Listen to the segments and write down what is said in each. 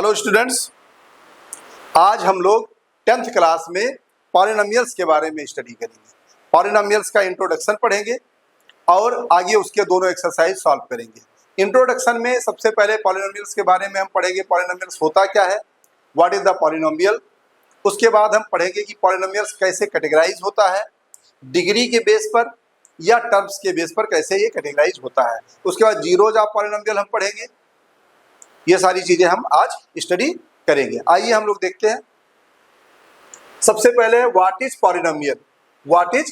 Hello students, आज हम लोग 10th क्लास में पॉलिनोमियल्स के बारे में स्टडी करेंगे। पॉलिनोमियल्स का इंट्रोडक्शन पढ़ेंगे और आगे उसके दोनों एक्सरसाइज सॉल्व करेंगे। इंट्रोडक्शन में सबसे पहले पॉलिनोमियल्स के बारे में हम पढ़ेंगे, पॉलिनोमियल्स होता क्या है, व्हाट इज द पॉलिनोमियल। उसके बाद हम पढ़ेंगे कि पॉलिनोमियल्स कैसे कैटेगराइज होता है, डिग्री के बेस पर या टर्म्स के बेस पर कैसे ये कैटेगराइज होता है। उसके बाद जीरोज ऑफ पॉलिनोमियल हम पढ़ेंगे। ये सारी चीजें हम आज स्टडी करेंगे। आइए हम लोग देखते हैं। सबसे पहले what is polynomial. What is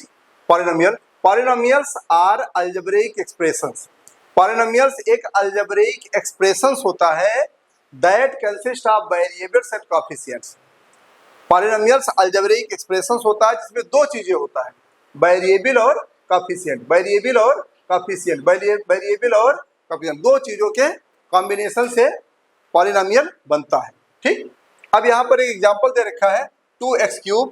polynomial? Polynomials are algebraic expressions. Polynomials एक अलजेब्रिक एक्सप्रेशंस होता है that consist of variables and coefficients. Polynomials algebraic expressions होता है जिसमें दो चीजें होता है, वेरिएबल और कोएफिशिएंट। वेरिएबल और कोएफिशिएंट, वेरिएबल और कोएफिशिएंट, दो चीजों के कॉम्बिनेशन से पॉलिनोमियल बनता है। ठीक, अब यहाँ पर एक एग्जांपल दे रखा है 2x³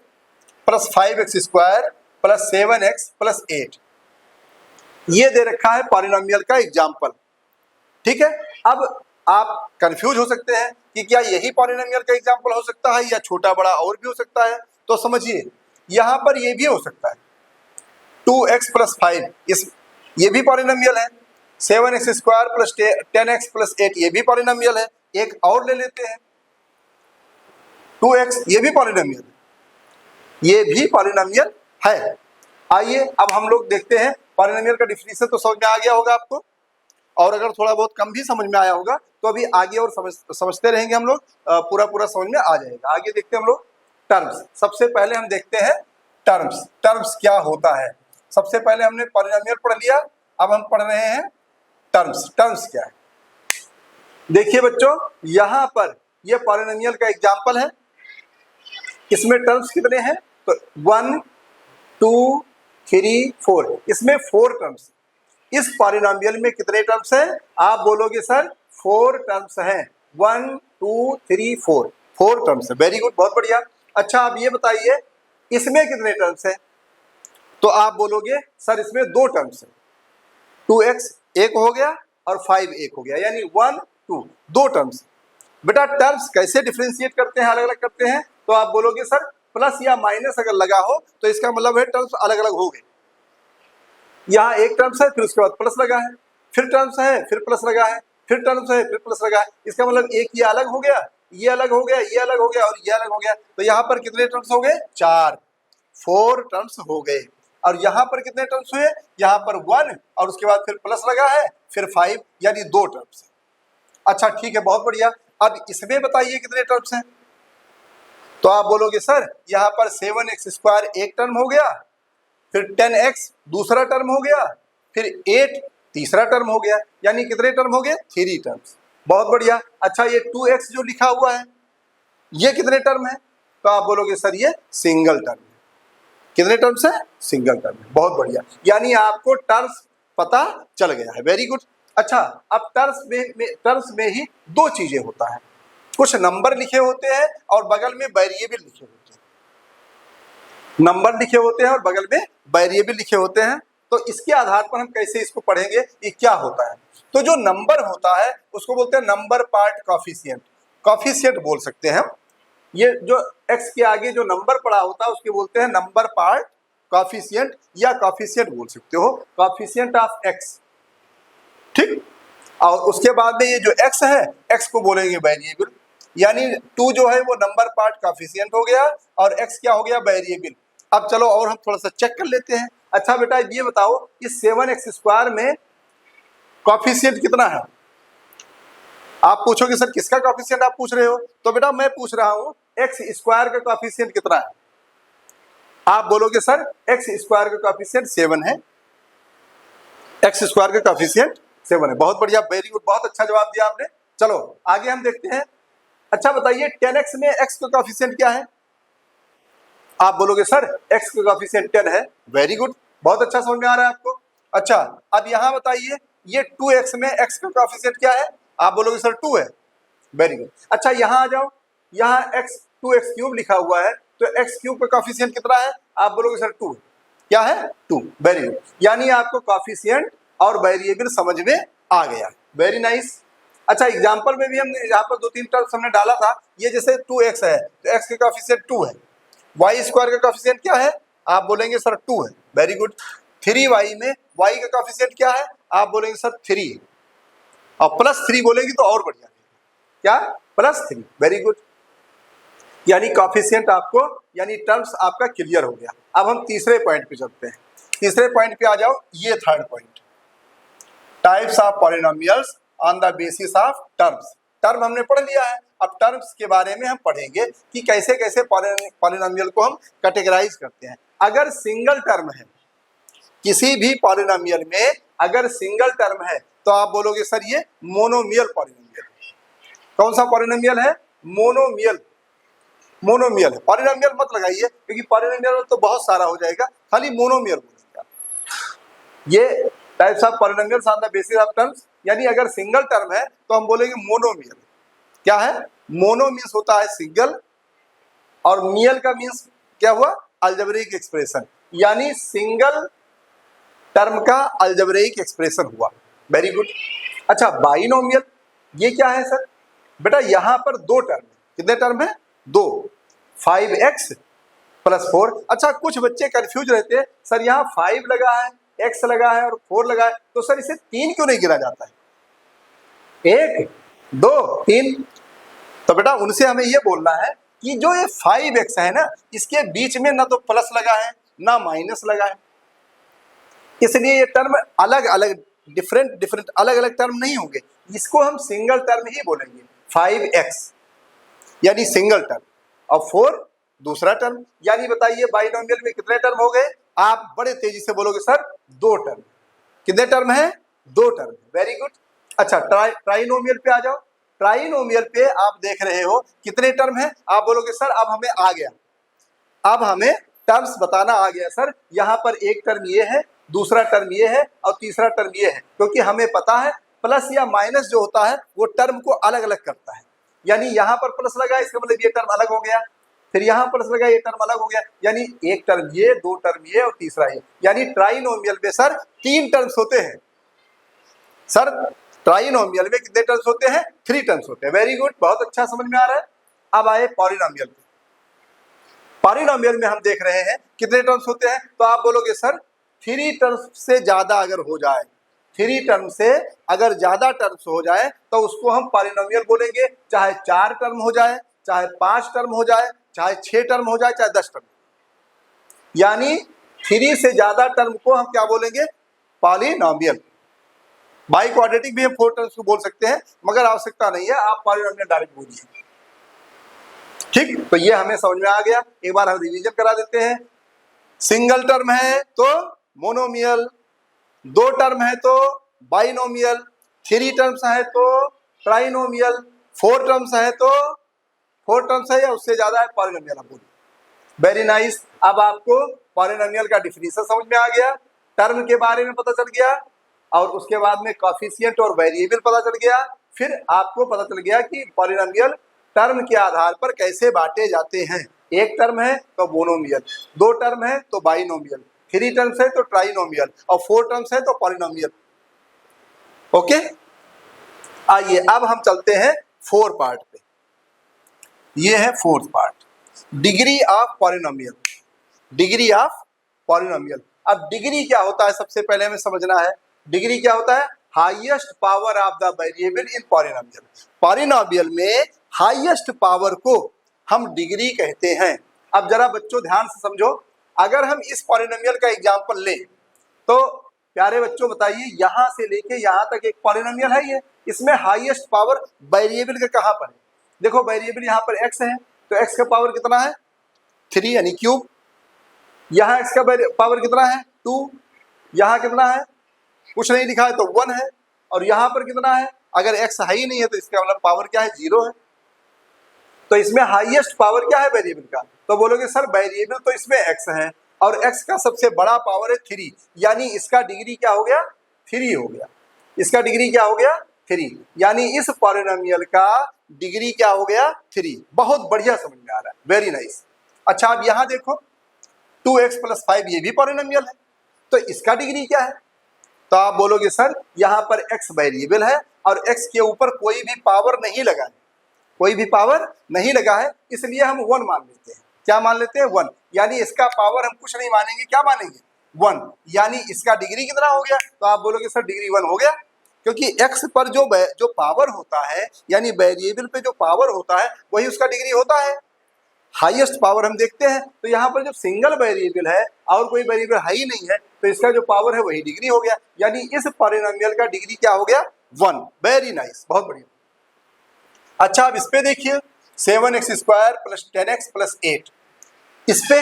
plus 5x² plus 7x plus 8। ये दे रखा है पॉलिनोमियल का एग्जांपल। ठीक है, अब आप कंफ्यूज हो सकते हैं कि क्या यही पॉलिनोमियल का एग्जांपल हो सकता है या छोटा बड़ा और भी हो सकता है। तो समझिए, यहाँ पर ये भी हो सकता है 2x प्लस 5, ये भी पॉलिनोमियल है। 7x² प्लस 10x प्लस 8 ये भी पॉलिनोमियल है। एक और ले लेते हैं 2x, ये भी पॉलिनोमियल है, ये भी पॉलिनोमियल है। आइए अब हम लोग देखते हैं पॉलिनोमियल का डिफिनीशन तो समझ में आ गया होगा आपको, और अगर थोड़ा बहुत कम भी समझ में आया होगा तो अभी आगे और समझते रहेंगे हम लोग, पूरा समझ में आ जाएगा। आगे देखते हैं हम लोग टर्म्स। सबसे पहले हम देखते हैं टर्म्स। टर्म्स क्या होता है? सबसे पहले हमने पॉलिनोमियल पढ़ लिया, अब हम पढ़ रहे हैं टर्म्स। टर्म्स क्या है? देखिए बच्चों, यहां पर ये पॉलिनोमियल का एग्जांपल है। इसमें टर्म्स कितने हैं? तो 1 2 3 4, इसमें 4 टर्म्स। इस पॉलिनोमियल में कितने टर्म्स हैं? आप बोलोगे सर 4 टर्म्स हैं। 1 2 3 4, 4 टर्म्स है। वेरी गुड, बहुत बढ़िया। अच्छा, आप ये बताइए इसमें कितने टर्म्स हैं? तो आप बोलोगे सर इसमें 2 टर्म्स है। 2x एक हो गया और 5 एक हो गया, यानी 1 2, 2 टर्म्स। बेटा टर्म्स कैसे डिफरेंशिएट करते हैं, अलग अलग करते हैं? तो आप बोलोगे सर प्लस या माइनस अगर लगा हो तो इसका मतलब है टर्म्स अलग अलग हो गए। यहाँ एक टर्म्स है, फिर उसके बाद प्लस लगा है, फिर टर्म्स है, फिर प्लस लगा है, फिर टर्म्स है, फिर प्लस लगा है। इसका मतलब एक ये अलग हो गया, ये अलग हो गया, ये अलग हो गया और ये अलग हो गया। तो यहाँ पर कितने टर्म्स हो गए? 4, 4 टर्म्स हो गए। और यहाँ पर कितने टर्म्स हुए? यहाँ पर 1 और उसके बाद फिर प्लस लगा है, फिर 5, यानी 2 टर्म्स। अच्छा ठीक है, बहुत बढ़िया। अब इसमें बताइए कितने टर्म्स हैं? तो आप बोलोगे सर यहाँ पर 7x² एक टर्म हो गया, फिर 10x दूसरा टर्म हो गया, फिर 8 तीसरा टर्म हो गया, यानी कितने टर्म हो गए? 3 टर्म्स। बहुत बढ़िया। अच्छा, ये 2x जो लिखा हुआ है ये कितने टर्म है? तो आप बोलोगे सर ये सिंगल टर्म है। कितने टर्म्स है? सिंगल टर्म है। बहुत बढ़िया, यानी आपको टर्म्स पता चल गया है। Very good. अच्छा, अब टर्म्स में ही 2 चीजें होता है, कुछ नंबर लिखे होते हैं और बगल में वेरिएबल लिखे होते हैं। नंबर लिखे होते हैं और बगल में वेरिएबल लिखे होते हैं। तो इसके आधार पर हम कैसे इसको पढ़ेंगे ये क्या होता है? तो जो नंबर होता है उसको बोलते हैं नंबर पार्ट कोएफिशिएंट। कोएफिशिएंट बोल सकते हैं हम। ये जो x के आगे जो नंबर पड़ा होता है उसके बोलते हैं नंबर पार्ट कोएफिशिएंट, या कोएफिशिएंट बोल सकते हो, कोएफिशिएंट ऑफ x। ठीक, और उसके बाद में ये जो x है, x को बोलेंगे वेरिएबल, यानी 2 जो है वो नंबर पार्ट कोएफिशिएंट हो गया और x क्या हो गया? वेरिएबल। अब चलो और हम थोड़ा सा चेक कर लेते हैं। अच्छा बेटा ये बताओ इस 7x² में कोएफिशिएंट कितना है? आप पूछोगे सर किसका कोएफिशिएंट आप पूछ रहे हो? तो बेटा मैं पूछ रहा हूँ x² का कोएफिशिएंट कितना है? आप बोलोगे सर x² का कोएफिशिएंट 7 है। x² का कोएफिशिएंट 7 है। बहुत बढ़िया, वेरी गुड, बहुत अच्छा जवाब दिया आपने। चलो आगे हम देखते हैं। अच्छा बताइए 10x में x का कोएफिशिएंट क्या है? आप बोलोगे सर x का कोएफिशिएंट 10 है। वेरी गुड, बहुत अच्छा समझ में आ रहा है आपको। अच्छा, अब यहाँ बताइए ये 2x में x का कोएफिशिएंट क्या है? आप बोलोगे सर 2 है। Very good. अच्छा यहाँ आ जाओ, यहाँ 2x³ लिखा हुआ है, तो x³ का कोएफिशिएंट कितना है? आप बोलोगे सर 2। क्या है? 2। वेरी गुड, यानी आपको कोएफिशिएंट और वेरिएबल समझ में आ गया। Very nice. अच्छा एग्जाम्पल में भी हमने यहाँ पर 2-3 टर्म्स हमने डाला था, ये जैसे 2x है तो x का कोएफिशिएंट 2 है, y स्क्वायर का कोएफिशिएंट क्या है, आप बोलेंगे सर 2 है, वेरी गुड। 3y में y का कोएफिशिएंट क्या है, आप बोलेंगे सर 3 है, और +3 बोलेंगे तो और बढ़िया, क्या +3, वेरी गुड। यानी कोएफिशिएंट आपको, यानी टर्म्स आपका क्लियर हो गया। अब हम तीसरे पॉइंट पे चलते हैं, तीसरे पॉइंट पे आ जाओ, ये third point, types of polynomials on the basis of terms. Term हमने पढ़ लिया है, अब टर्म्स के बारे में हम पढ़ेंगे कि कैसे कैसे पॉलिनोमियल को हम कैटेगराइज करते हैं। अगर सिंगल टर्म है किसी भी पॉलिनोमियल में, अगर सिंगल टर्म है तो आप बोलोगे सर ये मोनोमियल पॉलिनोमियल। कौन सा पॉलिनोमियल है, मोनोमियल, मोनोमियल है। पॉलिनोमियल मत लगाइए क्योंकि पॉलिनोमियल तो बहुत सारा हो जाएगा, खाली मोनोमियल बोलेंगे। ये types of polynomials on the basis of terms, यानी अगर सिंगल टर्म है तो हम बोलेंगे मोनोमियल। क्या है, मोनो मीन्स होता है सिंगल, और मियल का मीन्स क्या हुआ, अलजेब्रिक एक्सप्रेशन, यानी सिंगल टर्म का अलजेब्रिक एक्सप्रेशन हुआ, वेरी गुड। अच्छा बाइनोमियल, ये क्या है सर, बेटा यहाँ पर दो टर्म है, कितने टर्म है, दो, 5x + 4। अच्छा कुछ बच्चे कंफ्यूज रहते हैं, सर यहाँ 5 लगा है, x लगा है और 4 लगा है, तो सर इसे 3 क्यों नहीं गिना जाता है, 1 2 3। तो बेटा उनसे हमें ये बोलना है कि जो ये 5x है ना, इसके बीच में ना तो प्लस लगा है ना माइनस लगा है, इसलिए ये टर्म अलग अलग डिफरेंट अलग अलग टर्म नहीं होंगे, इसको हम सिंगल टर्म ही बोलेंगे। 5x यानी सिंगल टर्म और 4 दूसरा टर्म, यानी बताइए बाइनोमियल में कितने टर्म हो गए, आप बड़े तेजी से बोलोगे सर 2 टर्म। कितने टर्म है, 2 टर्म, वेरी गुड। अच्छा ट्राइनोमियल पे आ जाओ, ट्राइनोमियल पे आप देख रहे हो कितने टर्म है, आप बोलोगे सर अब हमें आ गया, अब हमें टर्म्स बताना आ गया सर, यहाँ पर एक टर्म ये है, दूसरा टर्म ये है और तीसरा टर्म ये है, क्योंकि हमें पता है प्लस या माइनस जो होता है वो टर्म को अलग अलग करता है। यानी यहाँ पर प्लस लगा इसका मतलब ये टर्म अलग हो गया, फिर यहाँ प्लस लगा ये टर्म अलग हो गया, यानी एक टर्म ये, 2 टर्म ये और तीसरा ये, यानी ट्राइनोमियल में सर 3 टर्म्स होते हैं। सर ट्राइनोमियल में कितने टर्म्स होते हैं, 3 टर्म्स होते हैं, वेरी गुड, बहुत अच्छा समझ में आ रहा है। अब आए पॉलिनोमियल पे, पॉलिनोमियल में हम देख रहे हैं कितने टर्म्स होते हैं, तो आप बोलोगे सर 3 टर्म्स से ज्यादा अगर हो जाए, 3 टर्म से अगर ज्यादा टर्म्स हो जाए तो उसको हम पॉलिनोमियल बोलेंगे, चाहे 4 टर्म हो जाए, चाहे 5 टर्म हो जाए, चाहे 6 टर्म हो जाए, चाहे 10 टर्म, यानी 3 से ज्यादा टर्म को हम क्या बोलेंगे, पॉलिनोमियल। बाई क्वाड्रेटिक भी हम 4 टर्म्स को बोल सकते हैं, मगर आवश्यकता नहीं है, आप पॉलिनोमियल डायरेक्ट बोलिए, ठीक। तो ये हमें समझ में आ गया, एक बार हम रिवीजन करा देते हैं। सिंगल टर्म है तो मोनोमियल, 2 टर्म है तो बाइनोमियल, 3 टर्म्स है तो ट्राइनोमियल, 4 टर्म्स है तो 4 टर्म्स है या उससे ज्यादा है पॉलिनोमियल आप बोलिए, वेरी नाइस। अब आपको पॉलिनोमियल का डिफिनीशन समझ में आ गया, टर्म के बारे में पता चल गया, और उसके बाद में कोएफिशिएंट और वेरिएबल पता चल गया, फिर आपको पता चल गया कि पॉलिनोमियल टर्म के आधार पर कैसे बांटे जाते हैं। एक टर्म है तो मोनोमियल, 2 टर्म है तो बाइनोमियल, 3 टर्म्स है तो ट्राइनोमियल और 4 टर्म्स है तो पॉलिनोमियल, ओके। आइए अब हम चलते हैं 4 पार्ट पे, ये है 4th part, degree of polynomial, degree of polynomial. अब डिग्री क्या होता है सबसे पहले हमें समझना है, डिग्री क्या होता है, highest power of the variable in polynomial. Polynomial में हाईएस्ट पावर को हम डिग्री कहते हैं। अब जरा बच्चों ध्यान से समझो, अगर हम इस पॉलिनोमियल का एग्जांपल लें तो प्यारे बच्चों बताइए, यहां से लेके यहां तक एक पॉलिनोमियल है ये, इसमें हाईएस्ट पावर वेरिएबल के कहां पर है, देखो वेरिएबल यहाँ पर x है तो x का पावर कितना है, 3 यानी क्यूब, यहाँ x का पावर कितना है, 2, यहाँ कितना है, कुछ नहीं लिखा है तो 1 है, और यहाँ पर कितना है, अगर x है ही नहीं है तो इसका मतलब पावर क्या है, 0 है। तो इसमें हाईएस्ट पावर क्या है वेरिएबल का, तो बोलोगे सर वेरिएबल तो इसमें x है और x का सबसे बड़ा पावर है 3, यानी इसका डिग्री क्या हो गया, 3 हो गया, इसका डिग्री क्या हो गया, 3, यानी इस पॉलिनोमियल का डिग्री क्या हो गया, 3। बहुत बढ़िया समझ में आ रहा है, वेरी नाइस। अच्छा अब यहाँ देखो 2x + 5 ये भी पॉलिनोमियल है, तो इसका डिग्री क्या है, तो आप बोलोगे सर यहाँ पर x वेरिएबल है और x के ऊपर कोई भी पावर नहीं लगा है, कोई भी पावर नहीं लगा है, इसलिए हम 1 मान लेते हैं। क्या मान लेते हैं? 1। यानी इसका पावर हम कुछ नहीं मानेंगे, क्या मानेंगे? 1। यानी इसका डिग्री कितना हो गया? तो आप बोलोगे सर डिग्री 1 हो गया, क्योंकि x पर जो पावर होता है, यानी वेरिएबल पे जो पावर होता है वही उसका डिग्री होता है। हाईएस्ट पावर हम देखते हैं, तो यहाँ पर जब सिंगल वेरिएबल है और कोई वेरिएबल है ही नहीं है, तो इसका जो पावर है वही डिग्री हो गया। यानी इस पॉलिनोमियल का डिग्री क्या हो गया? 1। वेरी नाइस, बहुत बढ़िया। अच्छा, अब इस पे देखिए 7x² + 10x + 8, इस पे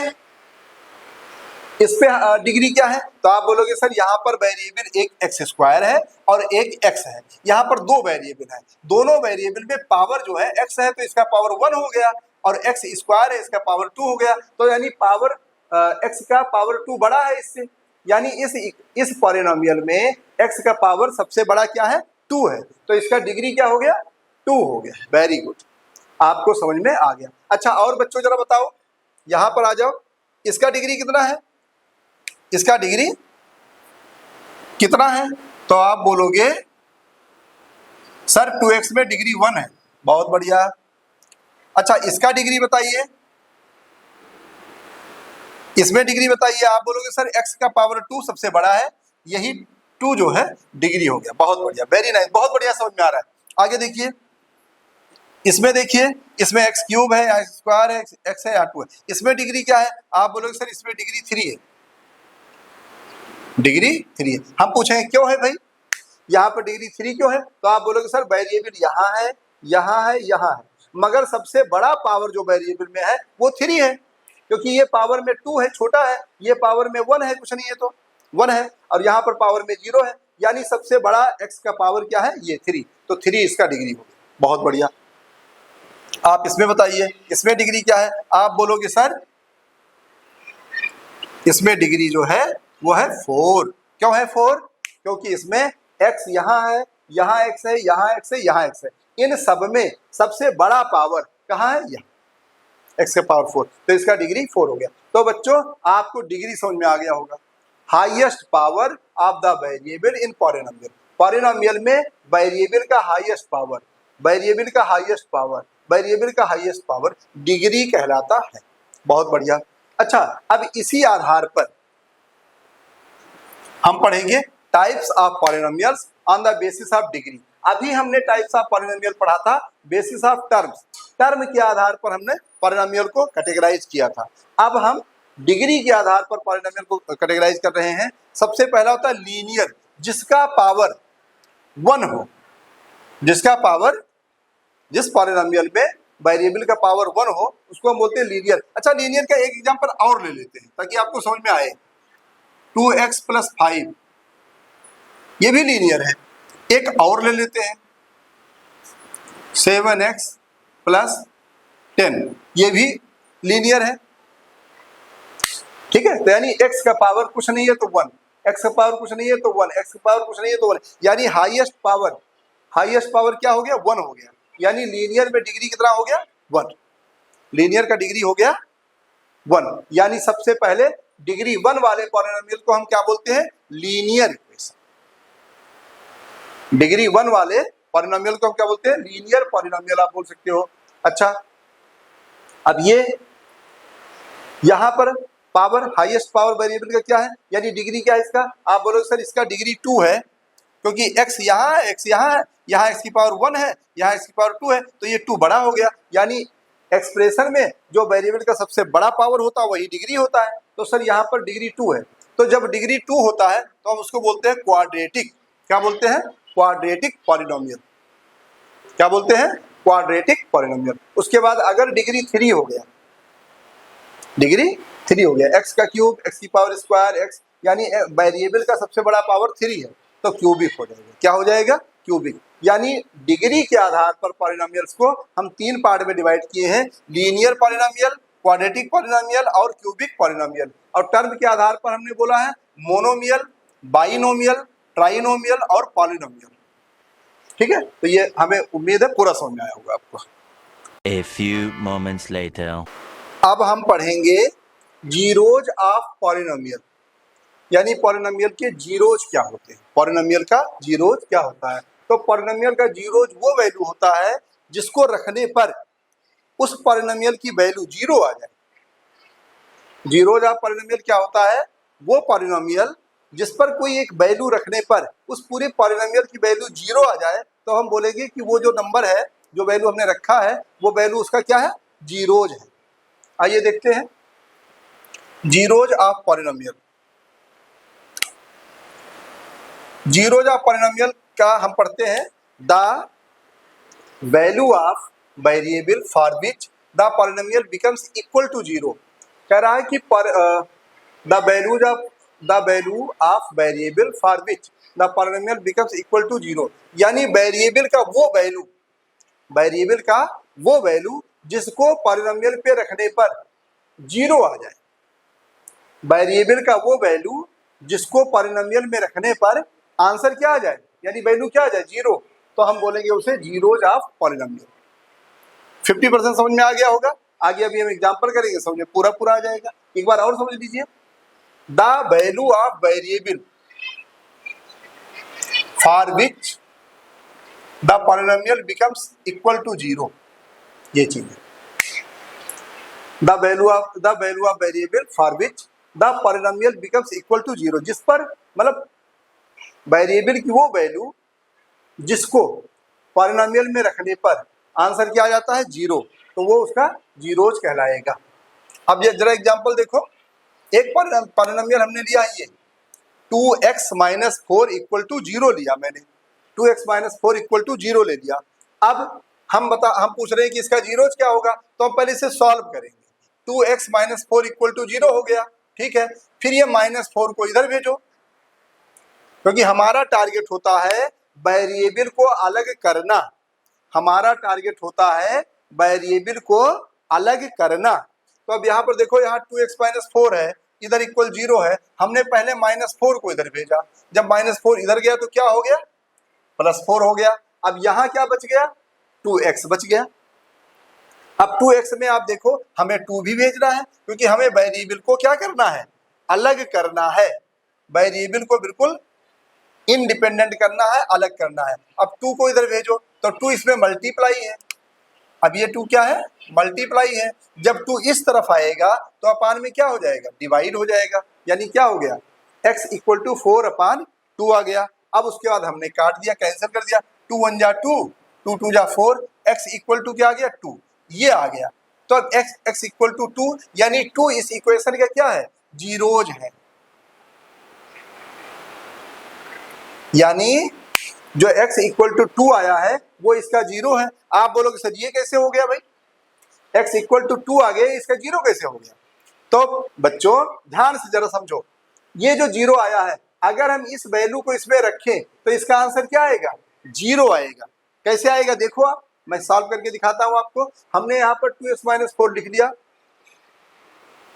डिग्री क्या है? तो आप बोलोगे सर यहाँ पर वेरिएबल एक x² है और एक x है, यहाँ पर दो वेरिएबल है, दोनों वेरिएबल में पावर जो है x है, तो इसका पावर 1 हो गया, और x² है, इसका पावर 2 हो गया। तो यानी पावर x का पावर 2 बड़ा है इससे, यानी इस पॉलिनोमियल में x का पावर सबसे बड़ा क्या है? 2 है, तो इसका डिग्री क्या हो गया? 2 हो गया। वेरी गुड, आपको समझ में आ गया। अच्छा, और बच्चों जरा बताओ, यहाँ पर आ जाओ, इसका डिग्री कितना है? इसका डिग्री कितना है? तो आप बोलोगे सर 2x में डिग्री 1 है। बहुत बढ़िया। अच्छा, इसका डिग्री बताइए, इसमें डिग्री बताइए। आप बोलोगे सर x का पावर 2 सबसे बड़ा है, यही 2 जो है डिग्री हो गया। बहुत बढ़िया, वेरी नाइस, बहुत बढ़िया, समझ में आ रहा है। आगे देखिए, इसमें देखिए, इसमें x³ है, x² है, x है या 2 है, इसमें डिग्री क्या है? आप बोलोगे सर इसमें डिग्री 3 है, डिग्री 3 है। हम पूछेंगे क्यों है भाई, यहाँ पर डिग्री 3 क्यों है? तो आप बोलोगे सर वेरिएबल यहाँ है, यहाँ है, यहाँ है, मगर सबसे बड़ा पावर जो वेरिएबल में है वो 3 है, क्योंकि ये पावर में 2 है, छोटा है, ये पावर में 1 है, कुछ नहीं है तो 1 है, और यहाँ पर पावर में 0 है, यानी सबसे बड़ा x का पावर क्या है? ये 3, तो 3 इसका डिग्री हो गया। बहुत बढ़िया। आप इसमें बताइए, इसमें डिग्री क्या है? आप बोलोगे सर इसमें डिग्री जो है वो है 4। क्यों है 4? क्योंकि इसमें x यहाँ है, यहाँ x है, यहाँ x है, यहाँ x है, इन सब में सबसे बड़ा पावर कहाँ है? यहाँ, x का पावर 4, तो इसका डिग्री 4 हो गया। तो बच्चों आपको डिग्री समझ में आ गया होगा। Highest power of the variable in polynomial, polynomial में वेरिएबल का हाईएस्ट पावर, वेरिएबल का हाईएस्ट पावर, वेरिएबल का हाईएस्ट पावर डिग्री कहलाता है। बहुत बढ़िया। अच्छा, अब इसी आधार पर हम पढ़ेंगे types of polynomials on the basis of degree. अभी हमने टाइप्स ऑफ पॉलिनोमियल पढ़ा था बेसिस ऑफ टर्म्स, टर्म के आधार पर हमने पॉलिनोमियल को कैटेगराइज किया था। अब हम डिग्री के आधार पर पॉलिनोमियल को कैटेगराइज कर रहे हैं। सबसे पहला होता है लीनियर, जिसका पावर 1 हो, जिसका पावर, जिस पॉलिनोमियल में वेरिएबल का पावर 1 हो उसको हम बोलते हैं लीनियर। अच्छा, लीनियर का एक एग्जांपल और ले लेते हैं ताकि आपको समझ में आए। 2x + 5 ये भी लीनियर है। एक और ले लेते हैं 7x + 10, ये भी लीनियर है। ठीक है, तो यानी x का पावर कुछ नहीं है तो 1, x का पावर कुछ नहीं है तो 1, x का पावर कुछ नहीं है तो 1, यानी हाईएस्ट पावर क्या हो गया? 1 हो गया। यानी लीनियर में डिग्री कितना हो गया? 1। लीनियर का डिग्री हो गया 1, यानी सबसे पहले डिग्री 1 वाले पॉलिनोमियल को हम क्या बोलते हैं? Linear equation. डिग्री 1 वाले पॉलिनोमियल को हम क्या बोलते हैं? लीनियर पॉलिनोमियल आप बोल सकते हो। अच्छा, अब ये यहां पर पावर, हाईएस्ट पावर वेरिएबल का क्या है, यानी डिग्री क्या है इसका? आप बोलोगे सर इसका डिग्री 2 है, क्योंकि x यहाँ है, x यहाँ है, यहाँ x की पावर 1 है, यहाँ x की पावर 2 है, तो ये 2 बड़ा हो गया। यानी एक्सप्रेशन में जो वेरिएबल का सबसे बड़ा पावर होता है वही डिग्री होता है। तो सर यहाँ पर डिग्री 2 है, तो जब डिग्री 2 होता है तो हम उसको बोलते हैं क्वाड्रेटिक। क्या बोलते हैं? Quadratic polynomial. क्या बोलते हैं? Quadratic polynomial. उसके बाद अगर डिग्री 3 हो गया, डिग्री 3 हो गया, x का क्यूब, x की पावर स्क्वायर x, यानी वेरिएबल का सबसे बड़ा पावर 3 है, तो क्यूबिक हो जाएगा। क्या हो जाएगा? क्यूबिक। यानी डिग्री के आधार पर पॉलिनोमियल्स को हम 3 पार्ट में डिवाइड किए हैं, लीनियर पॉलिनोमियल, क्वाड्रेटिक पॉलिनोमियल और क्यूबिक पॉलिनोमियल। और टर्म के आधार पर हमने बोला है मोनोमियल, बाइनोमियल, ट्राइनोमियल और पॉलिनोमियल। ठीक है, तो ये हमें उम्मीद है पूरा समझ में आया होगा आपको। A few moments later. अब हम पढ़ेंगे जीरोज ऑफ पॉलिनोमियल, यानी पॉलिनोमियल के जीरोज क्या होते हैं, पॉलिनोमियल का जीरोज क्या होता है। तो पॉलिनोमियल का जीरोज वो वैल्यू होता है जिसको रखने पर उस पॉलिनोमियल की वैल्यू जीरो आ जाए। जीरोज ऑफ पॉलिनोमियल क्या होता है? वो पॉलिनोमियल जिस पर कोई एक वैल्यू रखने पर उस पूरे पॉलिनोमियल की वैल्यू जीरो आ जाए तो हम बोलेंगे कि वो जो नंबर है, जो वैल्यू हमने रखा है, वो वैल्यू उसका क्या है? जीरोज है। आइए देखते हैं zeros of polynomial. Zeros of polynomial का हम पढ़ते हैं the value of variable for which the polynomial becomes equal to zero. कह रहा है कि the value of variable for which the polynomial becomes equal to zero, यानी वेरिएबल का वो वैल्यू जिसको पॉलिनोमियल पे रखने पर जीरो आ जाए। वेरिएबल का वो वैल्यू जिसको पॉलिनोमियल में रखने पर आंसर क्या आ जाए, यानी वैल्यू क्या आ जाए? जीरो। तो हम बोलेंगे उसे जीरोज ऑफ पॉलिनोमियल। 50% समझ में आ गया होगा। आगे अभी हम एग्जांपल करेंगे, समझ में पूरा आ जाएगा। एक बार और समझ लीजिए, the value of variable for which the polynomial becomes equal to zero. ये चीज है the value of variable for which the polynomial becomes equal to zero, जिस पर मतलब वेरिएबल की वो वैल्यू जिसको पॉलिनोमियल में रखने पर आंसर क्या आ जाता है? जीरो। तो वो उसका जीरोज कहलाएगा। अब ये जरा एग्जांपल देखो, एक पॉलिनोमियल हमने लिया है, ये 2x minus 4 equal to zero लिया मैंने, 2x minus 4 equal to zero ले लिया। अब हम पूछ रहे हैं कि इसका जीरोज क्या होगा, तो हम पहले इसे सॉल्व करेंगे। 2x minus 4 equal to zero हो गया, ठीक है। फिर ये -4 को इधर भेजो, क्योंकि हमारा टारगेट होता है वेरिएबल को अलग करना। हमारा टारगेट होता है वेरिएबल को अलग करना। तो अब यहाँ पर देखो, यहाँ 2x माइनस 4 है, इधर इक्वल जीरो है। हमने पहले -4 को इधर भेजा, जब -4 इधर गया तो क्या हो गया? +4 हो गया। अब यहाँ क्या बच गया? 2x बच गया। अब 2x में आप देखो, हमें 2 भी भेजना है, क्योंकि हमें वेरिएबल को क्या करना है? अलग करना है। वेरिएबल को बिल्कुल इंडिपेंडेंट करना है, अलग करना है। अब 2 को इधर भेजो तो 2 इसमें मल्टीप्लाई है। अब ये 2 क्या है? मल्टीप्लाई है। जब 2 इस तरफ आएगा तो अपान में क्या हो जाएगा? डिवाइड हो जाएगा। यानी क्या हो गया? x इक्वल टू 4/2 आ गया। अब उसके बाद हमने काट दिया, कैंसिल कर दिया। 2 1 जा 2, 2 2 जा 4, x इक्वल टू क्या आ गया? 2। ये आ गया। तो अब x इक्वल टू 2, यानी 2 इस इक्वेशन का क्या है? जीरोज है। यानी जो x इक्वल टू 2 आया है वो इसका जीरो है। आप बोलोगे सर ये कैसे हो गया भाई? x इक्वल टू 2 आ गया, इसका जीरो कैसे हो गया? तो बच्चों ध्यान से जरा समझो, ये जो जीरो आया है, अगर हम इस वैल्यू को इसमें रखें तो इसका आंसर क्या आएगा? जीरो आएगा। कैसे आएगा देखो आप, मैं सॉल्व करके दिखाता हूं आपको। हमने यहाँ पर 2x माइनस 4 लिख दिया,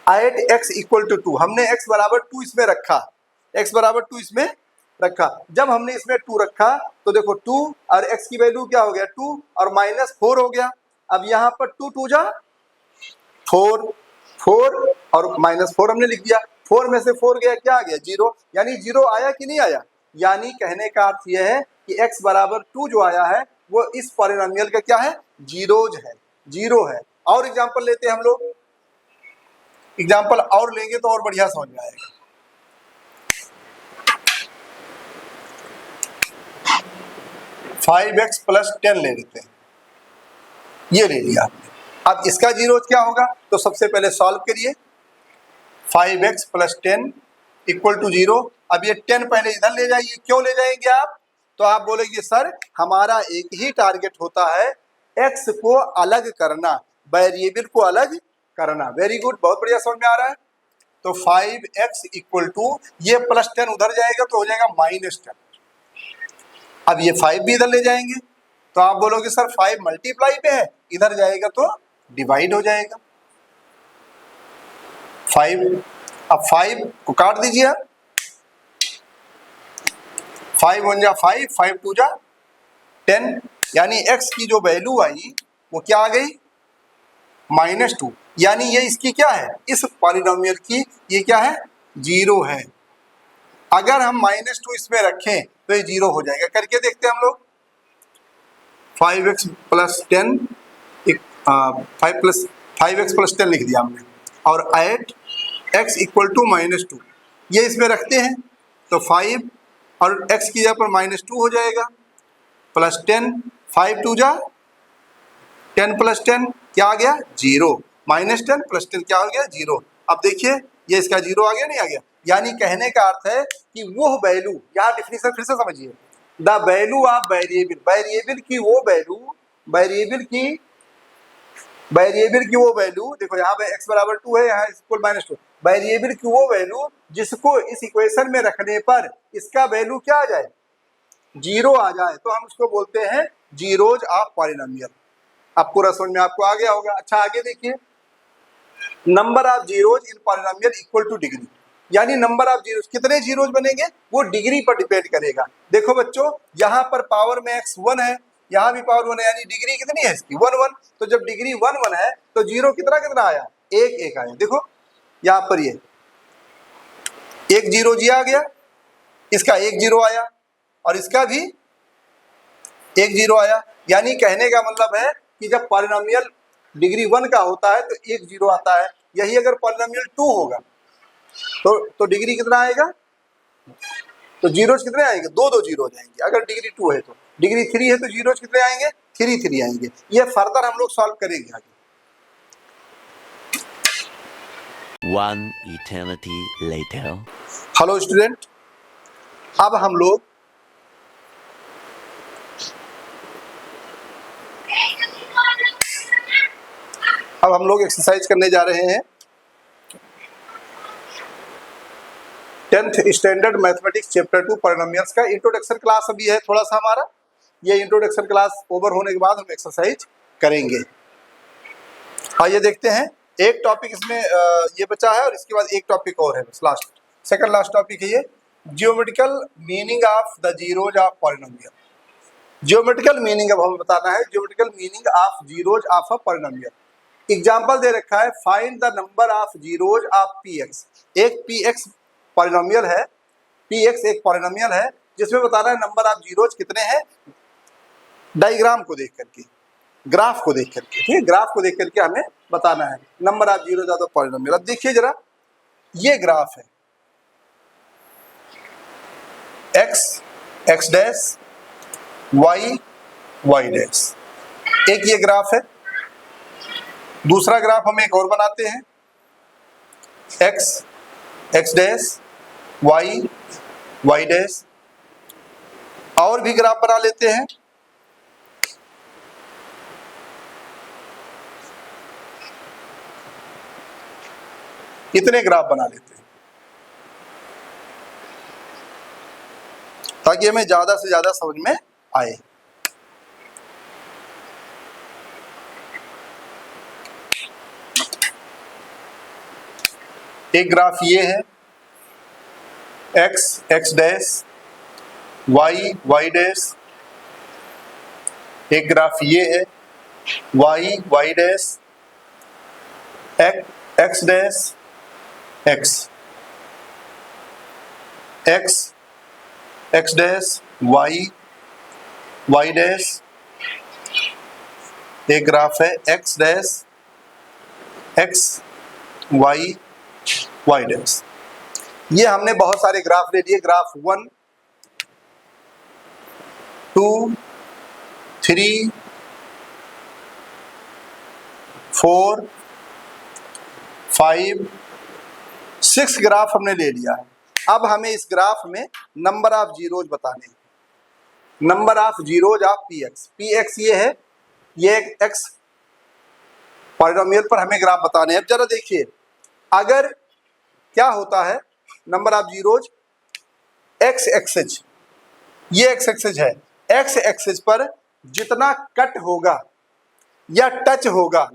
एट x इक्वल टू 2, हमने x बराबर 2 इसमें रखा, x बराबर 2 इसमें रखा। जब हमने इसमें 2 रखा तो देखो 2 और x की वैल्यू क्या हो गया? 2 और -4 हो गया। अब यहाँ पर 2 2 जा 4, 4 और -4 हमने लिख दिया। 4 में से 4 गया, क्या आ गया? जीरो। यानी जीरो आया कि नहीं आया? यानी कहने का अर्थ यह है कि x बराबर 2 जो आया है वो इस पॉलिनोमियल का क्या है? जीरोज है, जीरो है। और एग्जाम्पल लेते हैं हम लोग, एग्जाम्पल और लेंगे तो और बढ़िया समझ में आएगा। 5x प्लस 10 ले लेते हैं, ये ले लिया आपने। अब इसका जीरोज क्या होगा? तो सबसे पहले सॉल्व करिए। 5x plus 10 equal to 0। अब ये 10 पहले इधर ले जाइए। क्यों ले जाएंगे आप? तो आप बोलेंगे सर हमारा एक ही टारगेट होता है, x को अलग करना, वेरिएबल को अलग करना। वेरी गुड, बहुत बढ़िया समझ में आ रहा है। तो 5x इक्वल टू, ये प्लस 10 उधर जाएगा तो हो जाएगा -10। अब ये 5 भी इधर ले जाएंगे तो आप बोलोगे सर 5 मल्टीप्लाई पे है, इधर जाएगा तो डिवाइड हो जाएगा। 5, अब 5 को काट दीजिए आप, 5 1 जा 5, 5 2 जा 10, यानी x की जो वैल्यू आई वो क्या आ गई? -2। यानी ये इसकी क्या है? इस पॉलिनोमियल की ये क्या है? जीरो है। अगर हम -2 इसमें रखें तो ये जीरो हो जाएगा। करके देखते हैं हम लोग। 5x प्लस 10 5x प्लस 10 लिख दिया हमने, और एट x इक्वल टू -2 ये इसमें रखते हैं तो 5 और x की जगह पर -2 हो जाएगा, प्लस 10, 5 2 जा 10 प्लस 10 क्या आ गया 0, -10 प्लस 10 क्या हो गया 0। अब देखिए ये इसका 0 आ गया नहीं आ गया, यानी कहने का अर्थ है कि वो वैल्यू, यहाँ डिफिनेशन फिर से समझिए, the value of variable, variable की वो वैल्यू, वेरिएबल की वो वैल्यू, देखो यहाँ पे x बराबर 2 है, यहाँ इक्वल -2, वेरिएबल की वो वैल्यू जिसको इस इक्वेशन में रखने पर इसका वैल्यू क्या आ जाए 0 आ जाए, तो हम उसको बोलते हैं जीरोज ऑफ पॉलिनोमियल। अब पूरा समझ में आपको आ गया होगा। अच्छा आगे देखिए, number of zeros in polynomial equal two degree, यानी नंबर ऑफ जीरोज, कितने जीरोज बनेंगे वो डिग्री पर डिपेंड करेगा। देखो बच्चों यहाँ पर पावर में x 1 है, यहाँ भी पावर 1 है, यानी डिग्री कितनी है इसकी 1 1, तो जब डिग्री 1 1 है तो जीरो कितना कितना आया 1 1 आया। देखो यहाँ पर ये 1 0 जी आ गया, इसका 1 0 आया और इसका भी 1 0 आया, यानी कहने का मतलब है कि जब पॉलिनोमियल डिग्री 1 का होता है तो 1 0 आता है, यही अगर पॉलिनोमियल 2 होगा तो डिग्री कितना आएगा, तो जीरोज कितने आएंगे 2 2 जीरो जाएंगे। अगर डिग्री 2 है तो डिग्री 3 है तो जीरोज कितने आएंगे 3 3 आएंगे। ये फर्दर हम लोग सॉल्व करेंगे आगे। One eternity later. Hello student, अब हम लोग एक्सरसाइज करने जा रहे हैं 10th standard mathematics chapter 2 polynomials का इंट्रोडक्शन क्लास अभी है थोड़ा सा हमारा, ये इंट्रोडक्शन क्लास ओवर होने के बाद हम एक्सरसाइज करेंगे। आइए देखते हैं, एक टॉपिक इसमें ये बचा है और इसके बाद एक टॉपिक और है, बस लास्ट सेकंड लास्ट टॉपिक है ये, geometrical meaning of the zeros of polynomial. Geometrical meaning अब हमें बताना है, geometrical meaning of zeros of a polynomial. Example दे रखा है, find the number of zeros of px। एक px पॉलिनोमियल है, px एक पॉलिनोमियल है जिसमें बताना है नंबर ऑफ जीरोज कितने हैं, डायग्राम को देख करके, ग्राफ को देख करके, ठीक है, ग्राफ को देख करके हमें बताना है number of zeros of the polynomial. अब देखिए जरा, ये ग्राफ है x x dash y y dash, एक ये ग्राफ है। दूसरा ग्राफ हम एक और बनाते हैं, x x dash y y dash, और भी ग्राफ बना लेते हैं। इतने ग्राफ बना लेते हैं ताकि हमें ज्यादा से ज्यादा समझ में आए। एक ग्राफ ये है x x dash y y dash, एक ग्राफ ये है y y dash x dash x x x dash y y dash, एक ग्राफ है x dash x y y dash. ये हमने बहुत सारे ग्राफ ले लिए, ग्राफ 1 2 3 4 5 6 ग्राफ हमने ले लिया है। अब हमें इस ग्राफ में नंबर ऑफ जीरोज बताने हैं, number of zeros of px ये है, ये x पॉलिनोमियल पर हमें ग्राफ बताने हैं। अब जरा देखिए, अगर क्या होता है number of zeros x axis, ये x एक्सिस है, x एक्सिस पर जितना कट होगा या टच होगा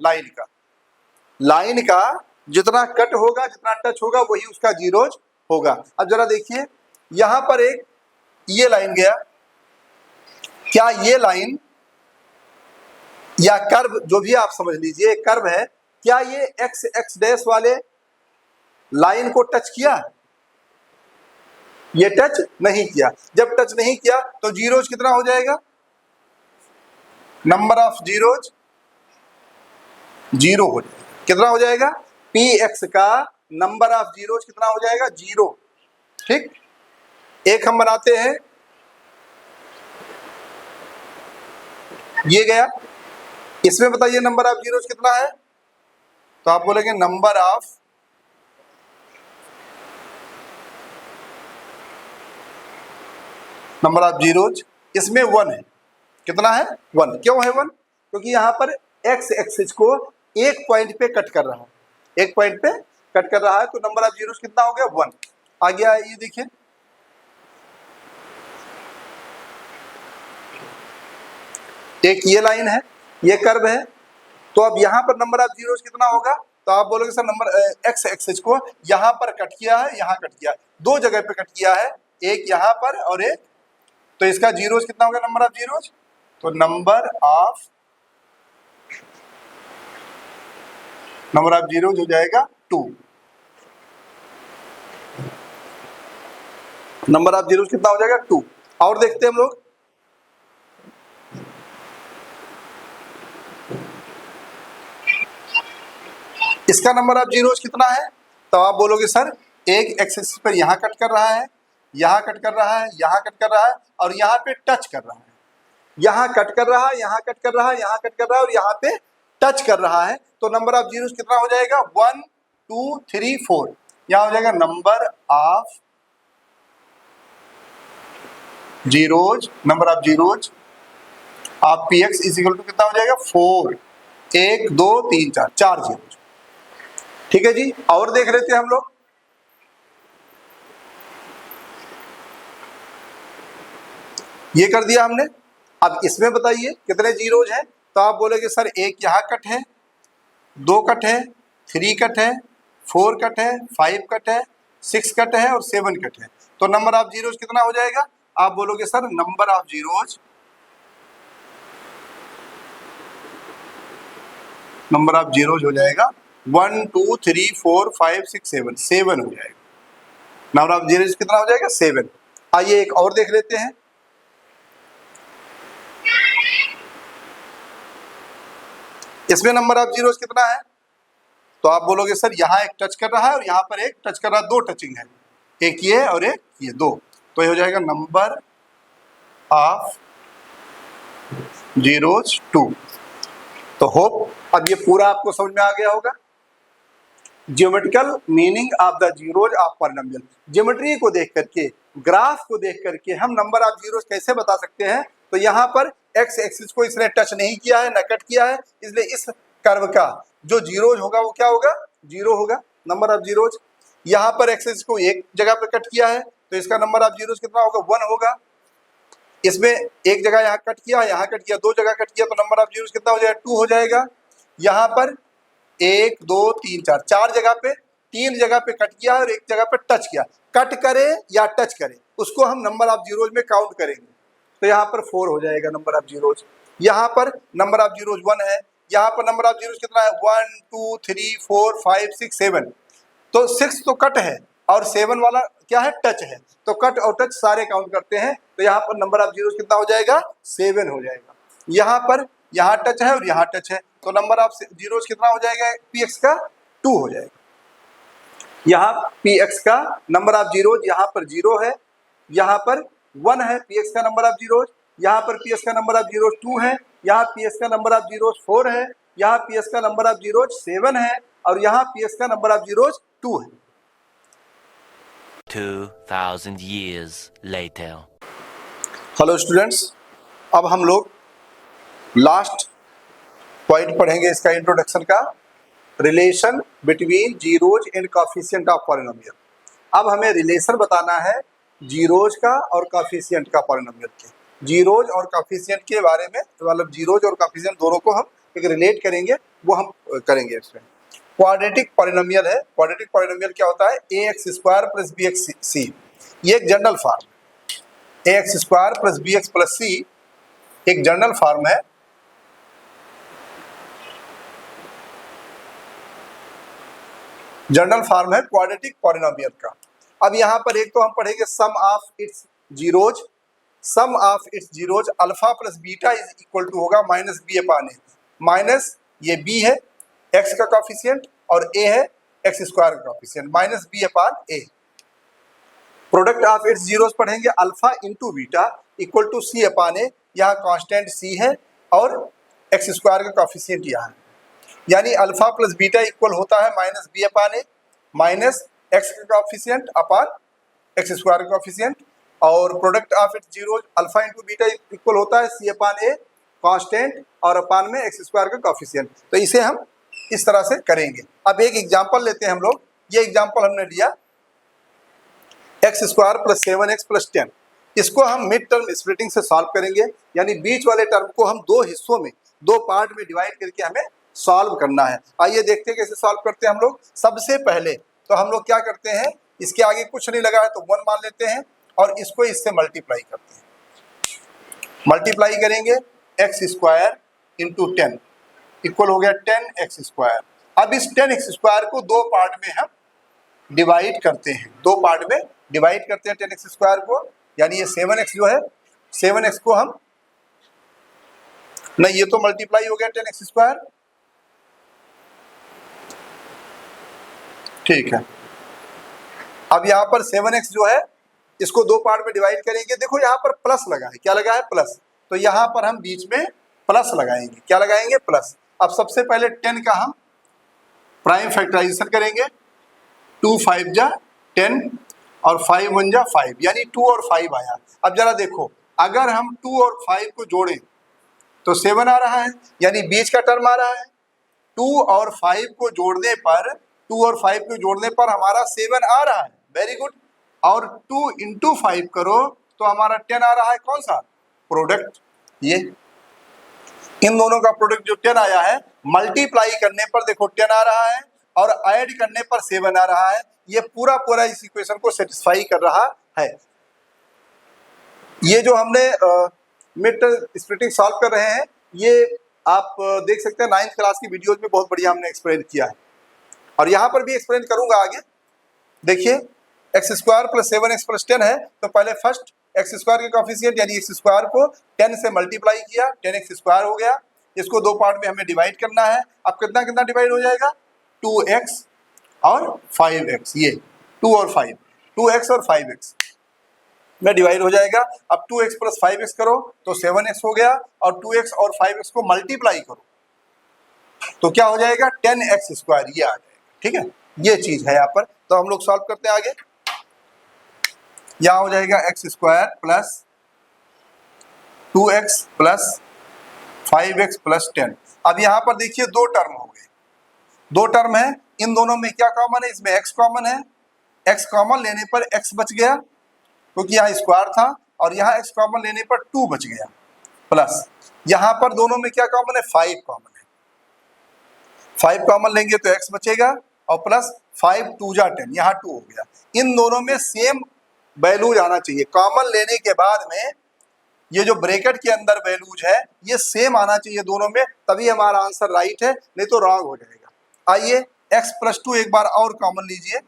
लाइन का जितना कट होगा, जितना टच होगा, वही उसका जीरोज होगा। अब जरा देखिए, यहां पर एक ये लाइन गया, क्या ये लाइन या कर्व, जो भी आप समझ लीजिए कर्व है, क्या ये x x डैश वाले लाइन को टच किया? ये टच नहीं किया। जब टच नहीं किया तो जीरोज कितना हो जाएगा नंबर ऑफ जीरोज जीरो हो जाएगा। कितना हो जाएगा? पी एक्स का नंबर ऑफ जीरोज कितना हो जाएगा? जीरो। ठीक, एक हम बनाते हैं, ये गया। इसमें बताइए नंबर ऑफ जीरोज कितना है? तो आप बोलेंगे नंबर ऑफ जीरोज, इसमें 1 है। कितना है? 1। क्यों है 1? क्योंकि यहां पर एक्स एक्सिस को एक पॉइंट पे कट कर रहा है, एक पॉइंट पे कट कर रहा है, तो नंबर ऑफ जीरोज कितना हो गया? 1 आ गया। ये देखिए, एक ये लाइन है, ये कर्व है, तो अब यहां पर नंबर ऑफ जीरोज कितना होगा? तो आप बोलोगे सर नंबर एक्स एक्सिस को यहां पर कट किया है, यहां कट किया है, दो जगह पे कट किया है, एक यहां पर और एक, तो इसका जीरोज कितना होगा? नंबर ऑफ जीरोज, तो नंबर ऑफ जीरोज हो जाएगा 2। नंबर ऑफ जीरोज कितना हो जाएगा? 2। और देखते हैं हम लोग, इसका नंबर ऑफ जीरोज कितना है? तो आप बोलोगे सर एक एक्सिस पर यहां कट कर रहा है, यहां कट कर रहा है, यहां कट कर रहा है, और यहां पे टच कर रहा है, यहां कट कर रहा है, यहां कट कर रहा है, यहां कट कर रहा है, और यहां पे टच कर रहा है, तो नंबर ऑफ जीरोज कितना हो जाएगा? 1 2 3 4। यहां हो जाएगा number of zeros, number of zeros of P X is equal to कितना हो जाएगा? 4। 1 2 3 4, 4 जीरोज। ठीक है जी, और देख लेते हैं हम लोग। ये कर दिया हमने। अब इसमें बताइए कितने जीरोज हैं? तो आप बोलेगे सर एक यहां कट है, 2 कट है, 3 कट है, 4 कट है, 5 कट है, 6 कट है और 7 कट है, तो नंबर ऑफ जीरोज कितना हो जाएगा? आप बोलोगे सर नंबर ऑफ जीरोज हो जाएगा 1 2 3 4 5 6 7, 7 हो जाएगा। नंबर ऑफ जीरोज कितना हो जाएगा? 7। आइए एक और देख लेते हैं। इसमें नंबर ऑफ जीरोज कितना है? तो आप बोलोगे सर यहाँ एक टच कर रहा है और यहाँ पर एक टच कर रहा है, 2 टचिंग है, एक ये और एक ये, 2, तो ये हो जाएगा नंबर ऑफ जीरोज 2। तो होप अब ये पूरा आपको समझ में आ गया होगा। Geometrical meaning of the zeros of polynomial. Geometry को देख करके, ग्राफ को देख करके हम नंबर ऑफ जीरोज कैसे बता सकते हैं? तो यहाँ पर एक्स एक्सिस को इसने टच नहीं किया है, न कट किया है, इसलिए इस कर्व का जो जीरोज होगा वो क्या होगा? 0 होगा, नंबर ऑफ जीरोज। यहाँ पर एक्सिस को एक जगह पे कट किया है, तो इसका नंबर ऑफ जीरोज कितना होगा? 1 होगा। इसमें एक जगह यहाँ कट किया, यहाँ कट किया, 2 जगह कट किया, तो नंबर ऑफ जीरोज कितना हो जाएगा? 2 हो जाएगा। यहाँ पर 1 2 3 4, 4 जगह पे, 3 जगह पे कट किया और एक जगह पे टच किया। कट करे या टच करे उसको हम नंबर ऑफ जीरोज में काउंट करेंगे, तो यहाँ पर 4 हो जाएगा नंबर ऑफ जीरोज। यहाँ पर नंबर ऑफ जीरोज 1 है, यहाँ पर नंबर ऑफ जीरोज कितना है? 1 2 3 4 5 6 7, तो 6 तो कट है और 7 वाला क्या है? टच है, तो कट और टच सारे काउंट करते हैं, तो यहाँ पर नंबर ऑफ जीरोज कितना हो जाएगा? 7 हो जाएगा। यहाँ पर यहाँ टच है और यहाँ टच है, तो नंबर ऑफ जीरोज कितना हो जाएगा? पी एक्स का 2 हो जाएगा। यहाँ पी एक्स का नंबर ऑफ जीरोज यहाँ पर 0 है, यहाँ पर 1 है पी एक्स का नंबर ऑफ जीरोज, यहाँ पर पी एक्स का नंबर ऑफ जीरोज 2 है, यहाँ पी एक्स का नंबर ऑफ जीरोज 4 है, यहाँ पी एक्स का नंबर ऑफ जीरोज 7 है, और यहाँ पी एक्स का नंबर ऑफ जीरोज 2 है। 2000 years later. हेलो स्टूडेंट्स, अब हम लोग लास्ट पॉइंट पढ़ेंगे इसका इंट्रोडक्शन का, relation between zeros and coefficient of polynomial. अब हमें रिलेशन बताना है जीरोज का और कोफिशिएंट का पॉलिनोमियल के। जीरोज और कोफिशिएंट के बारे में, मतलब जीरोज और कोफिशिएंट दोनों को हम एक रिलेट करेंगे, वो हम करेंगे इसमें। क्वाड्रेटिक पॉलिनोमियल है। क्वाड्रेटिक पॉलिनोमियल क्या होता है? A x square plus b x c, ये एक general form. A x square plus b x plus c एक जनरल फॉर्म है। जनरल फॉर्म है क्वाड्रेटिक पॉलिनोमियल का। अब यहाँ पर एक तो हम पढ़ेंगे sum of its zeros, sum of its zeros alpha plus beta is equal to होगा minus b upon a, minus ये बी है एक्स का कॉफिशिएंट और ए है एक्स स्क्वायर का coefficient, minus b upon a. Product of its zeros पढ़ेंगे alpha into beta equal to c upon a, यहाँ constant सी है और एक्स स्क्वायर का कॉफिशिएंट यहाँ है, यानी अल्फा प्लस बीटा इक्वल होता है minus b upon a minus x का कॉफिशिएंट अपान एक्स स्क्वायर का कॉफिशिएंट, और product of its zeros alpha into beta equal होता है सी अपान ए कांस्टेंट और अपान में एक्स स्क्वायर का कॉफिशिएंट। तो इसे हम इस तरह से करेंगे। अब एक एग्जांपल लेते हैं हम लोग, ये एग्जांपल हमने लिया x square plus 7x plus 10, इसको हम मिड टर्म स्प्लिटिंग से सॉल्व करेंगे, यानी बीच वाले टर्म को हम दो हिस्सों में दो पार्ट में डिवाइड करके हमें सॉल्व करना है। आइए देखते हैं कैसे सॉल्व करते हैं हम लोग। सबसे पहले तो हम लोग क्या करते हैं, इसके आगे कुछ नहीं लगा है तो 1 मान लेते हैं और इसको इससे मल्टीप्लाई करते हैं। मल्टीप्लाई करेंगे एक्स स्क्वायर इंटू 10 इक्वल हो गया 10x स्क्वायर। अब इस 10x स्क्वायर को दो पार्ट में हम डिवाइड करते हैं, दो पार्ट में डिवाइड करते हैं 10x स्क्वायर को, यानी ये 7x जो है 7x को हम नहीं, ये तो मल्टीप्लाई हो गया 10x स्क्वायर, ठीक है। अब यहाँ पर 7x जो है इसको दो पार्ट में डिवाइड करेंगे, देखो यहाँ पर प्लस लगा है, क्या लगा है प्लस, तो यहाँ पर हम बीच में प्लस लगाएंगे, क्या लगाएंगे प्लस। अब सबसे पहले 10 का हम प्राइम फैक्टराइजेशन करेंगे, 2 5 जा 10 और 5 1 जा 5, यानी 2 और 5 आया। अब जरा देखो अगर हम 2 और 5 को जोड़ें तो 7 आ रहा है, यानी बीच का टर्म आ रहा है। 2 और 5 को जोड़ने पर 2 और 5 को जोड़ने पर हमारा 7 आ रहा है, वेरी गुड। और 2 इंटू 5 करो तो हमारा 10 आ रहा है, कौन सा प्रोडक्ट, ये इन दोनों का प्रोडक्ट जो 10 आया है, मल्टीप्लाई करने पर देखो 10 आ रहा है और ऐड करने पर 7 आ रहा है। ये पूरा पूरा इस इक्वेशन को सेटिस्फाई कर रहा है। ये जो हमने मिड स्प्लिटिंग सॉल्व कर रहे हैं, ये आप देख सकते हैं 9th क्लास की वीडियोज में बहुत बढ़िया हमने एक्सप्लेन किया है और यहाँ पर भी एक्सप्लेन करूंगा आगे। देखिए x square plus 7x plus 10 है, तो पहले फर्स्ट एक्स स्क्वायर के कॉफिशिएंट यानी एक्स स्क्वायर को 10 से मल्टीप्लाई किया, 10x स्क्वायर हो गया। इसको दो पार्ट में हमें डिवाइड करना है। अब कितना कितना डिवाइड हो जाएगा, 2x और 5x, ये 2 और 5, 2x और 5x में डिवाइड हो जाएगा। अब 2x प्लस 5x करो तो 7x हो गया और 2x और 5x को मल्टीप्लाई करो तो क्या हो जाएगा 10x स्क्वायर, ये आ जाएगा, ठीक है। ये चीज है यहाँ पर, तो हम लोग सॉल्व करते हैं आगे। यहाँ हो जाएगा x square plus 2x plus 5x plus 10। अब यहाँ पर देखिए दो टर्म हो गए, दो टर्म है, इन दोनों में क्या कॉमन है, इसमें x कॉमन है। x कॉमन लेने पर x बच गया क्योंकि यहाँ स्क्वायर था, और यहाँ x कॉमन लेने पर 2 बच गया, प्लस यहाँ पर दोनों में क्या कॉमन है, 5 कॉमन है। 5 कॉमन लेंगे तो x बचेगा और प्लस 5 2 जा 10, यहाँ 2 हो गया। इन दोनों में सेम वैल्यूज आना चाहिए, कॉमन लेने के बाद में ये जो ब्रैकेट के अंदर वैल्यूज है ये सेम आना चाहिए दोनों में, तभी हमारा आंसर राइट है, नहीं तो रॉन्ग हो जाएगा। आइए x प्लस 2 एक बार और कॉमन लीजिए,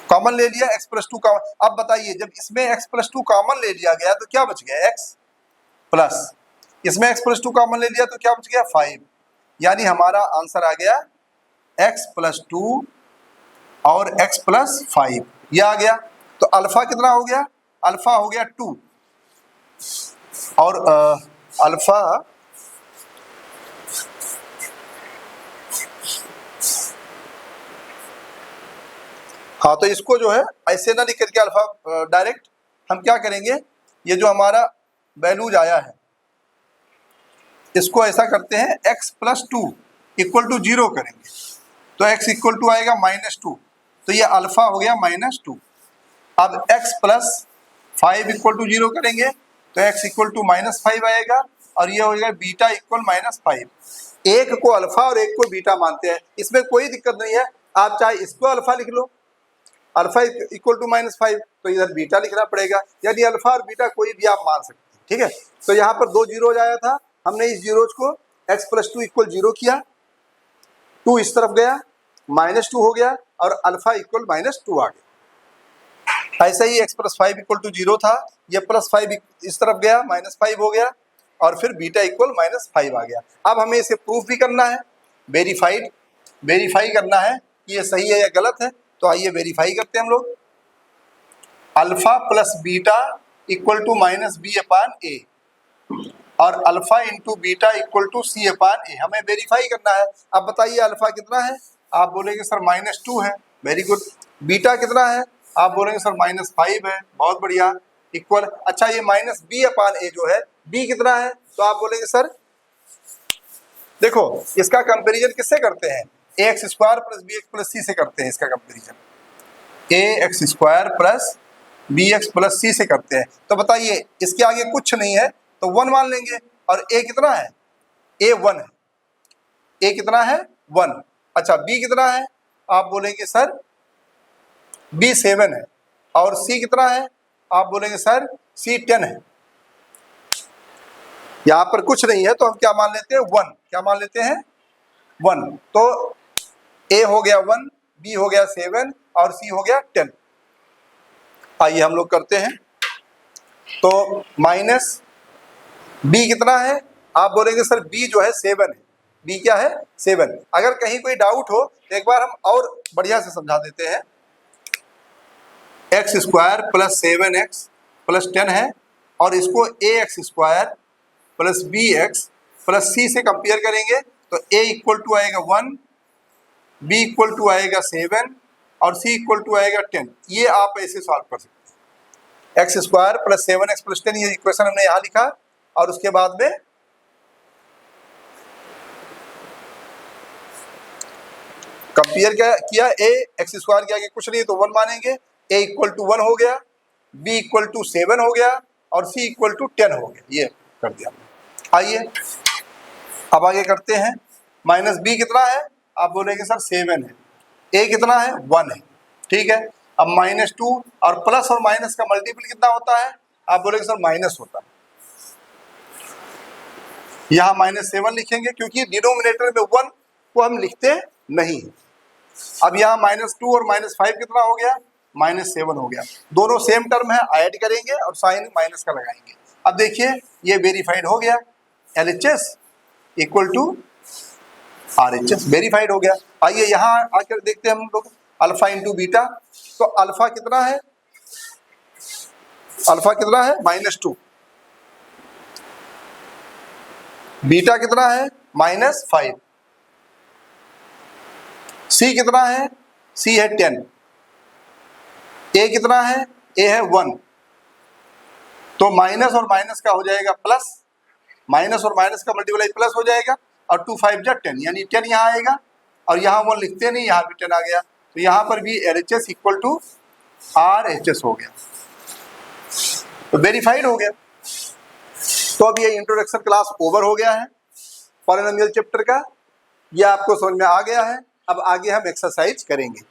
कॉमन ले लिया x प्लस 2 का। अब बताइए जब इसमें x प्लस 2 कॉमन ले लिया गया तो क्या बच गया, x प्लस, इसमें x प्लस 2 कॉमन ले लिया तो क्या बच गया 5, यानी हमारा आंसर आ गया x प्लस 2 और x प्लस 5, ये आ गया। तो अल्फा कितना हो गया, अल्फा हो गया 2 और अल्फा हाँ, तो इसको जो है ऐसे ना लिख करके अल्फा डायरेक्ट हम क्या करेंगे, ये जो हमारा वैल्यूज आया है इसको ऐसा करते हैं x प्लस 2 इक्वल टू 0 करेंगे तो x इक्वल टू आएगा -2, तो ये अल्फा हो गया -2। अब x प्लस 5 इक्वल टू 0 करेंगे तो x इक्वल टू -5 आएगा और ये हो जाएगा बीटा इक्वल -5। एक को अल्फा और एक को बीटा मानते हैं, इसमें कोई दिक्कत नहीं है, आप चाहे इसको अल्फा लिख लो, अल्फा इक्वल टू -5, तो इधर बीटा लिखना पड़ेगा, यानी अल्फा और बीटा कोई भी आप मान सकते हैं, ठीक है। तो यहाँ पर 2 जीरोज आया था, हमने इस जीरोज को x प्लस 2 इक्वल 0 किया, 2 इस तरफ गया, -2 हो गया और अल्फा इक्वल -2 आ गया। ऐसे ही x प्लस 5 इक्वल टू 0 था, ये प्लस 5 इस तरफ गया, माइनस 5 हो गया, और फिर बीटा इक्वल माइनस 5 आ गया। अब हमें इसे प्रूफ भी करना है, वेरीफाई करना है कि ये सही है या गलत है। तो आइए वेरीफाई करते हैं हम लोग। Alpha plus beta equal to minus b upon a और alpha into beta equal to c upon a, हमें वेरीफाई करना है। अब बताइए अल्फा कितना है, आप बोलेंगे सर -2 है, वेरी गुड। बीटा कितना है, आप बोलेंगे सर -5 है, बहुत बढ़िया। इक्वल, अच्छा ये माइनस बी अपान ए जो है, बी कितना है, तो आप बोलेंगे सर देखो इसका कंपैरिजन किससे करते हैं, a x square plus b x plus c से करते हैं इसका comparison, a x square plus b x plus c से करते हैं। तो बताइए इसके आगे कुछ नहीं है तो 1 मान लेंगे, और ए कितना है, ए 1 है, ए कितना है 1। अच्छा बी कितना है, आप बोलेंगे सर बी 7 है, और सी कितना है, आप बोलेंगे सर सी 10 है। यहाँ पर कुछ नहीं है तो हम क्या मान लेते हैं 1, क्या मान लेते हैं 1। तो ए हो गया 1, बी हो गया 7 और सी हो गया 10। आइए हम लोग करते हैं। तो माइनस बी कितना है, आप बोलेंगे सर बी जो है 7 है, बी क्या है 7। अगर कहीं कोई डाउट हो तो एक बार हम और बढ़िया से समझा देते हैं। X square plus 7x plus 10 है, और इसको a x square plus b x plus c से कंपेयर करेंगे तो ए इक्वल टू आएगा 1, बी इक्वल टू आएगा 7 और सी इक्वल टू आएगा 10। ये आप ऐसे सॉल्व कर सकते हैं। X square plus 7x plus 10, ये इक्वेशन हमने यहाँ लिखा, और उसके बाद में कंपेयर किया, ए एक्स स्क्वायर के आगे कुछ नहीं तो 1 मानेंगे, ए इक्वल टू 1 हो गया, बी इक्वल टू 7 हो गया और सी इक्वल टू 10 हो गया, ये कर दिया। आइए अब आगे करते हैं। माइनस बी कितना है, आप बोलेंगे सर 7 है, ए कितना है 1 है, ठीक है। अब -2 और प्लस और माइनस का मल्टीपल कितना होता है, आप बोलेंगे सर माइनस होता है। यहाँ -7 लिखेंगे क्योंकि डिनोमिनेटर में 1 को हम लिखते नहीं। अब यहाँ -2 और -5 कितना हो गया, -7 हो गया। दोनों सेम टर्म है, ऐड करेंगे और साइन माइनस का लगाएंगे। अब देखिए ये वेरीफाइड हो गया, LHS equal to RHS verified हो गया। आइए यहाँ आकर देखते हैं हम लोग अल्फा इंटू बीटा। तो अल्फा कितना है, अल्फा कितना है -2, बीटा कितना है -5, सी कितना है, सी है 10, ए कितना है, ए है 1। तो माइनस और माइनस का हो जाएगा प्लस, माइनस और माइनस का मल्टीप्लाई प्लस हो जाएगा, और 2 5 जा 10, यानी 10 यहाँ आएगा, और यहाँ 1 लिखते नहीं, यहाँ भी 10 आ गया। तो यहाँ पर भी LHS इक्वल टू RHS हो गया, तो वेरीफाइड हो गया। तो अब ये इंट्रोडक्शन क्लास ओवर हो गया है पॉलिनोमियल चैप्टर का, ये आपको समझ में आ गया है। अब आगे हम एक्सरसाइज करेंगे।